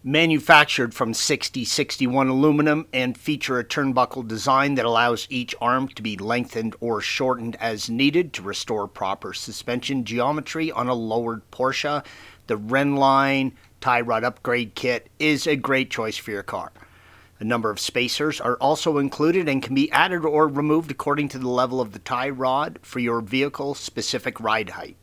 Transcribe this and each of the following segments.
Manufactured from 6061 aluminum and feature a turnbuckle design that allows each arm to be lengthened or shortened as needed to restore proper suspension geometry on a lowered Porsche, the Rennline tie rod upgrade kit is a great choice for your car. A number of spacers are also included and can be added or removed according to the level of the tie rod for your vehicle-specific ride height.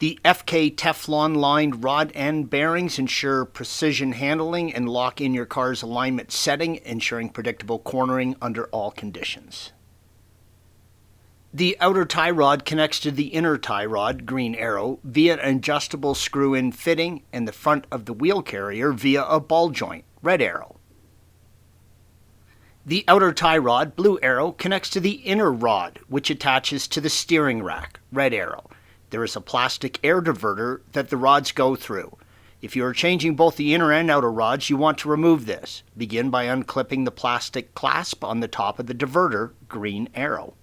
The FK Teflon-lined rod end bearings ensure precision handling and lock in your car's alignment setting, ensuring predictable cornering under all conditions. The outer tie rod connects to the inner tie rod, green arrow, via an adjustable screw-in fitting, and the front of the wheel carrier via a ball joint, red arrow. The outer tie rod, blue arrow, connects to the inner rod, which attaches to the steering rack, red arrow. There is a plastic air diverter that the rods go through. If you are changing both the inner and outer rods, you want to remove this. Begin by unclipping the plastic clasp on the top of the diverter, green arrow.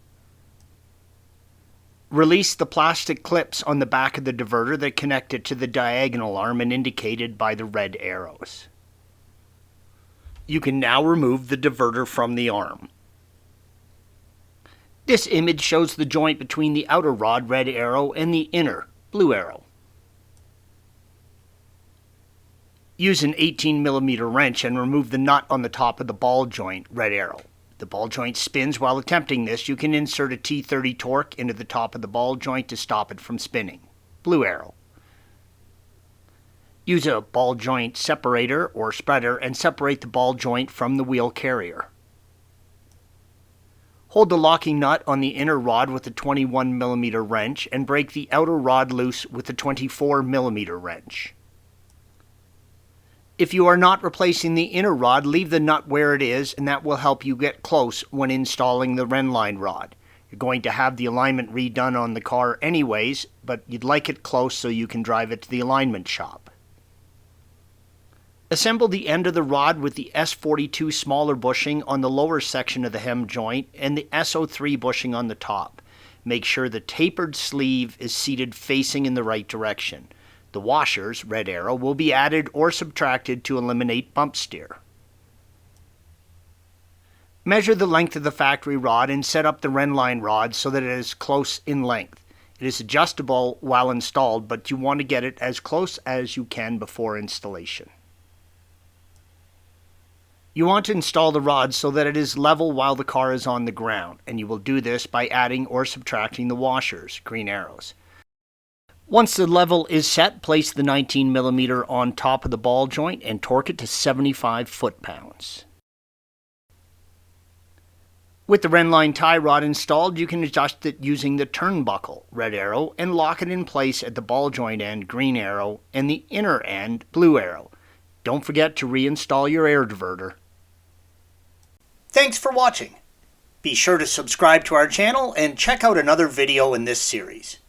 Release the plastic clips on the back of the diverter that connect it to the diagonal arm and indicated by the red arrows. You can now remove the diverter from the arm. This image shows the joint between the outer rod, red arrow, and the inner, blue arrow. Use an 18mm wrench and remove the nut on the top of the ball joint, red arrow. If the ball joint spins while attempting this, you can insert a T30 torque into the top of the ball joint to stop it from spinning, blue arrow. Use a ball joint separator or spreader and separate the ball joint from the wheel carrier. Hold the locking nut on the inner rod with a 21mm wrench and break the outer rod loose with a 24mm wrench. If you are not replacing the inner rod, leave the nut where it is, and that will help you get close when installing the Rennline rod. You're going to have the alignment redone on the car anyways, but you'd like it close so you can drive it to the alignment shop. Assemble the end of the rod with the S42 smaller bushing on the lower section of the hem joint and the SO3 bushing on the top. Make sure the tapered sleeve is seated facing in the right direction. The washers, red arrow, will be added or subtracted to eliminate bump steer. Measure the length of the factory rod and set up the Rennline rod so that it is close in length. It is adjustable while installed, but you want to get it as close as you can before installation. You want to install the rod so that it is level while the car is on the ground, and you will do this by adding or subtracting the washers, green arrows. Once the level is set, place the 19mm on top of the ball joint and torque it to 75 foot-pounds. With the Rennline tie rod installed, you can adjust it using the turnbuckle, red arrow, and lock it in place at the ball joint end, green arrow, and the inner end, blue arrow. Don't forget to reinstall your air diverter. Thanks for watching. Be sure to subscribe to our channel and check out another video in this series.